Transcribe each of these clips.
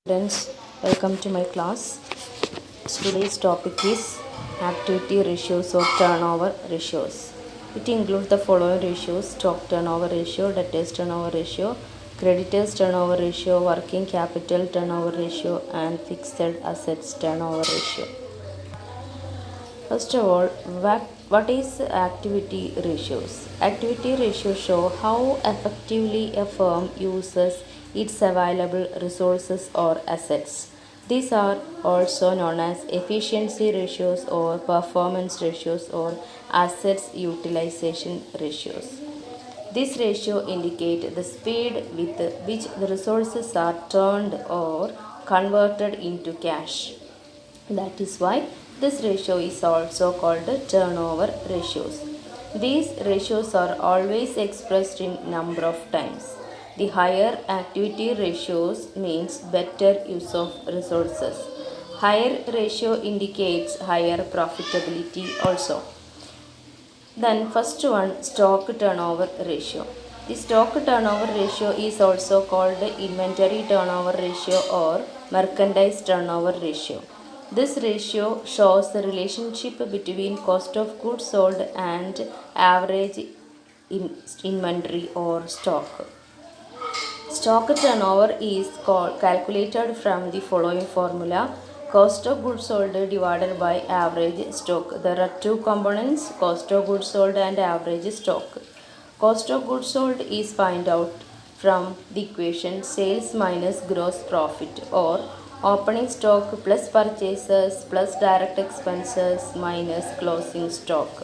Friends, welcome to my class. Today's topic is activity ratios or turnover ratios. It includes the following ratios: stock turnover ratio, debtors turnover ratio, creditors turnover ratio, working capital turnover ratio, and fixed assets turnover ratio. First of all, what is activity ratios? Activity ratios show how effectively a firm uses its available resources or assets. These are also known as efficiency ratios or performance ratios or assets utilization ratios. This ratio indicates the speed with which the resources are turned or converted into cash. That is why this ratio is also called turnover ratios. These ratios are always expressed in number of times. The higher activity ratios means better use of resources. Higher ratio indicates higher profitability also. Then first one, stock turnover ratio. The stock turnover ratio is also called inventory turnover ratio or merchandise turnover ratio. This ratio shows the relationship between cost of goods sold and average inventory or stock. Stock turnover is calculated from the following formula: cost of goods sold divided by average stock. There are two components: cost of goods sold and average stock. Cost of goods sold is found out from the equation sales minus gross profit, or opening stock plus purchases plus direct expenses minus closing stock.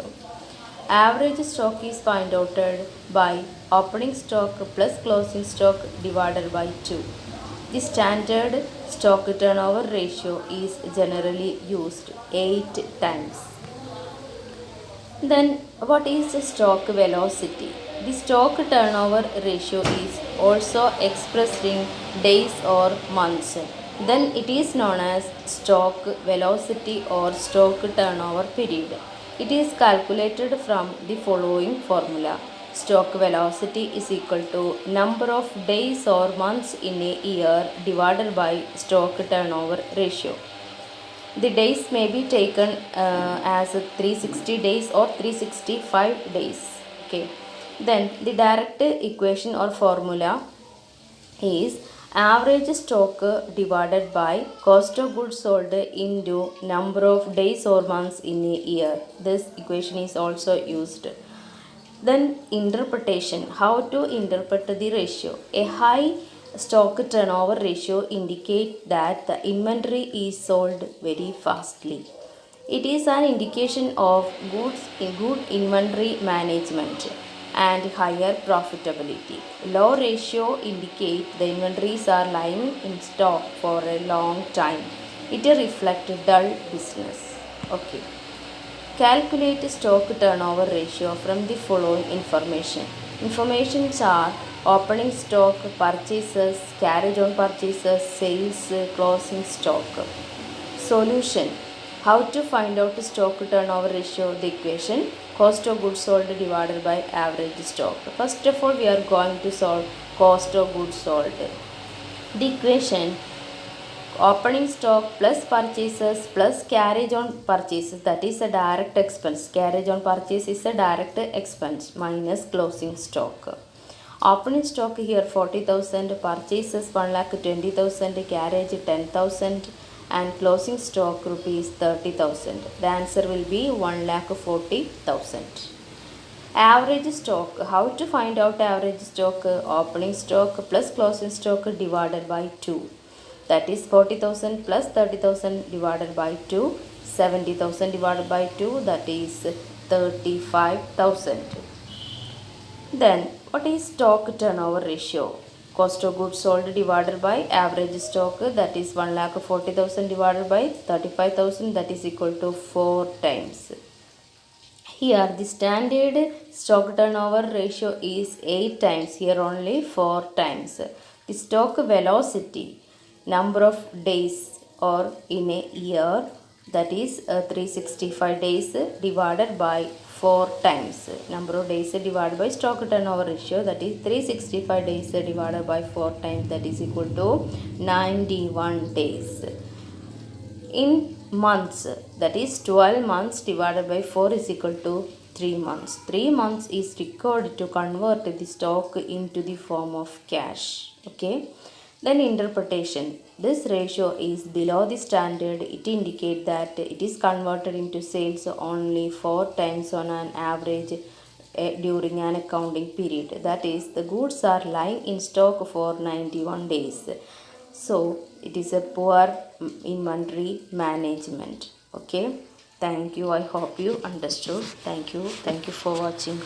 Average stock is found out by opening stock plus closing stock divided by 2. The standard stock turnover ratio is generally used 8 times. Then, what is the stock velocity? The stock turnover ratio is also expressed in days or months. Then it is known as stock velocity or stock turnover period. It is calculated from the following formula: stock velocity is equal to number of days or months in a year divided by stock turnover ratio. The days may be taken as 360 days or 365 days. Okay. Then the direct equation or formula is average stock divided by cost of goods sold into number of days or months in a year. This equation is also used. Then interpretation, how to interpret the ratio. A high stock turnover ratio indicates that the inventory is sold very fastly. It is an indication of good inventory management and higher profitability. Low ratio indicates the inventories are lying in stock for a long time. It reflects dull business. Okay. Calculate stock turnover ratio from the following information. Informations are opening stock, purchases, carriage on purchases, sales, closing stock. Solution: how to find out stock turnover ratio? The equation: cost of goods sold divided by average stock. First of all, we are going to solve cost of goods sold. The equation: opening stock plus purchases plus carriage on purchases, that is a direct expense. Carriage on purchase is a direct expense minus closing stock. Opening stock here 40,000, purchases 1,20,000, carriage 10,000, and closing stock rupees 30,000. The answer will be 1,40,000. Average stock. How to find out average stock? Opening stock plus closing stock divided by 2. That is 40,000 plus 30,000 divided by 2. 70,000 divided by 2, that is 35,000. Then what is stock turnover ratio? Cost of goods sold divided by average stock, that is 1,40,000 divided by 35,000, that is equal to 4 times. Here the standard stock turnover ratio is 8 times, here only 4 times. The stock velocity, number of days or in a year that is 365 days divided by 4 times. Number of days divided by stock turnover ratio, that is 365 days divided by 4 times, that is equal to 91 days. In months, that is 12 months divided by 4 is equal to 3 months. 3 months is required to convert the stock into the form of cash. Okay. Then interpretation. This ratio is below the standard. It indicates that it is converted into sales only 4 times on an average during an accounting period. That is, the goods are lying in stock for 91 days. So it is a poor inventory management. Okay. Thank you. I hope you understood. Thank you. Thank you for watching.